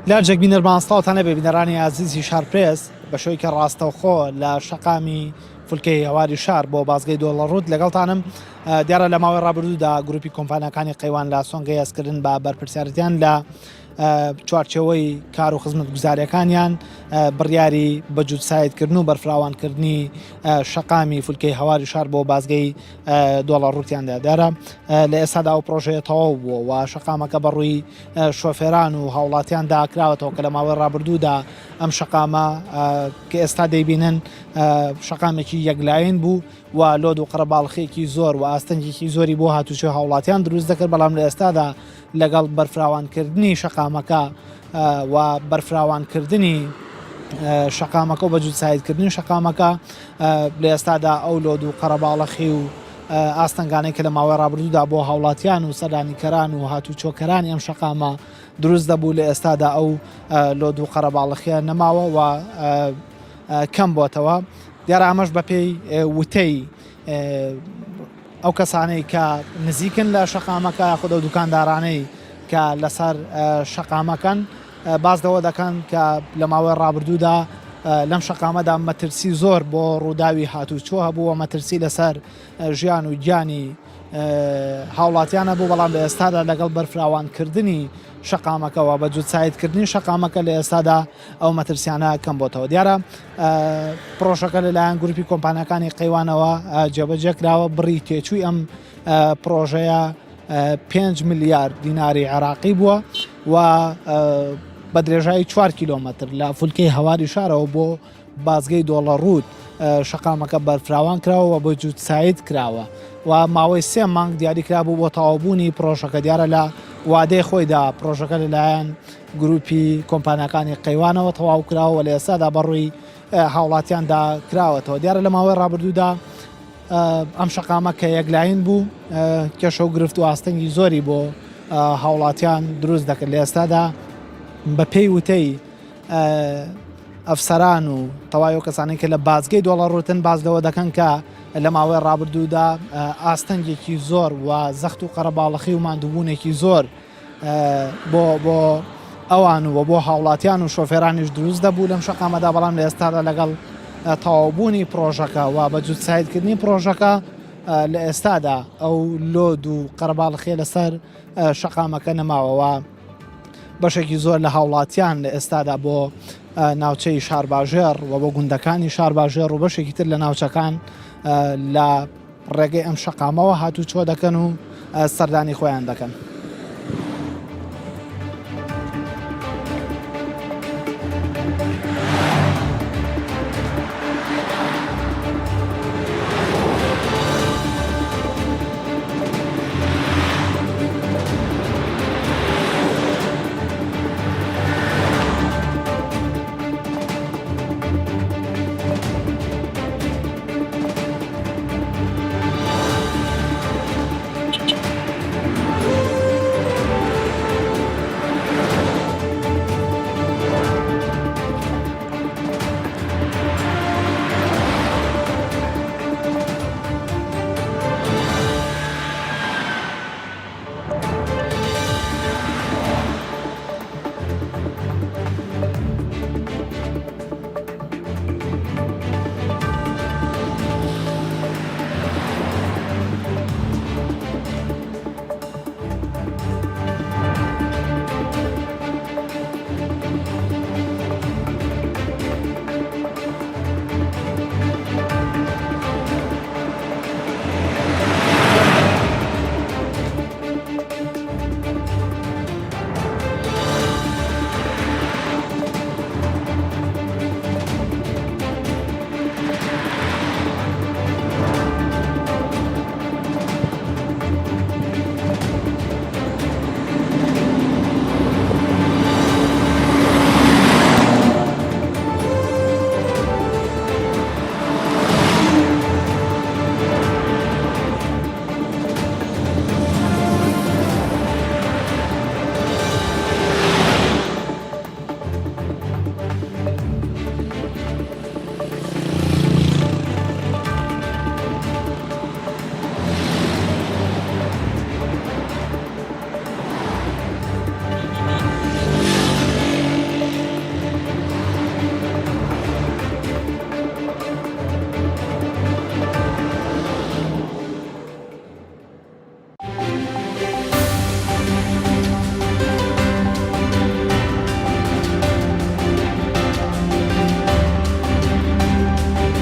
لارجێک بینەرمانستاوتانە بێ بینەرانی عزیزی شارپرێس بە شوی کە ڕاستەوخۆ لە شەقامی فولکەی هەواری شار بۆ بازگەی دۆڵەڕوود لەگەڵتانم دیارە لە ماوەی ڕابردوودا گروپی کۆمپانیەکانی قەیوان لە سۆنگەی هەستکردن بە بەرپرسیارەتیان لە چوارچەوەی کار و خزمەت گوزاریەکانیان بڕیاری بەجود سایدکردن و بەرفراوانکردنی شەقامی فولکەی هەواری شار بۆ بازگەی دۆڵەڕووتیاندا دیارە لە ئێستادا و پرۆژەیە تەواو بووە و شەقامەکە بەڕووی شۆفێران و هاوڵاتیاندا کراوەتەوە کە لە ماوەی ڕابردوودا ئەم شەقامە کە ئێستا دەیبینن شەقامێکی یەکلایەن بوو و لۆد و قەرەباڵخێکی زۆر و ئاستەنگێکی زۆری بۆ هاتوچۆ هاوڵاتیان دروست دەکرد بەڵام لە ئێستادا لەگەڵ بەرفراوانکردنی شەقامەکە و بەرفراوانکردنی شەقامەکە و بەجود سایدکردنی شەقامەکە لە ئێستادا ئەو لۆد و قەرەباڵەخی و ئاستەنگانەی کە لە ماوەی ڕابردوودا بۆ هاوڵاتیان و سەردانیکەران و هاتوچۆکەرانی ئەم شەقامە دروست دەبوو لە ئێستادا ئەو لۆد و قەرەباڵەخیان نەماوە و کەم بۆتەوە دیارە ئەمەش بە پێی وتەی ئەو کەسانەی کە نزیکن لە شەقامەکە یاخود ئەو دوکاندارانەی کە لەسەر شەقامەکەن بازدەوە دەکەن کە لە ماوەی ڕابردوودا لەم شەقامەدا مەترسی زۆر بۆ ڕووداوی هاتوچۆ هەبوو و مەترسی لەسەر ژیان و گیانی هاوڵاتیانە بوو بەڵام لە ئێستادا لەگەڵ بەرفراوانکردنی شەقامەکەەوە بە جود سایدکردنی شەقامەکە لە ئێستادا ئەو مەترسیانە کەم بۆتەوە دیارە پرۆژەکە لەلایەن گروپی کۆمپانیەکانی قەیوانەوە جێبەجێکراوە بڕی تێچووی ئەم پرۆژەیە 5 میلیارد دیناری عێراقی بووە و بە درێژایی 4 کیلۆمەتر لە فولکەی هەواری شارەوە بۆ بازگەی دۆڵەڕوود شەقامەکە بەرفراوان کراوە و بە جود ساید کراوە و ماوەی 3 مانگ دیاریکرا بوو بۆ تەواوبوونی پرۆژەکە دیارە لە وادەی خۆیدا پرۆژەکە لەلایەن گروپی کۆمپانیەکانی قەیوانەوە تەواو کراوە و لە ئێستادا بەڕووی هاوڵاتیاندا کراوەتەوە دیارە لە ماوەی ڕابردوودا ئەم شەقامە کە یەکلایەن بوو کێشە و گرفت و ئاستەنگی زۆری بۆ هاوڵاتیان دروست دەکرد لە ئێستادا بە پێی وتەی ئەفسەران و تەواو کەسانی کە لە بازگەی دۆڵەڕوتن بازدەوە دەکەن کە لە ماوەی ڕابردوودا ئاستەنگێکی زۆر و زەخت و قەرەباڵەخی و ماندووبوونێکی زۆر بۆ ئەوان و بۆ هاوڵاتیان و شۆفێرانیش دروست دەبوو لەم شەقامەدا بەڵام لە ئێستادا لەگەڵ تەواوبوونی پرۆژەکە و بە جود سایدکردنی پرۆژەکە لە ئێستادا ئەو لۆد و قەرەباڵخێ لەسەر شەقامەکە نەماوەوە بەشێکی زۆر لە هاوڵاتیان لە ئێستادا بۆ ناوچەی شارباژێر و بۆ گوندەکانی شارباژێر و بەشێکی تر لە ناوچەکان لە ڕێگەی ئەم شەقامەوە هاتوچۆ دەکەن و سەردانی خۆیان دەکەن.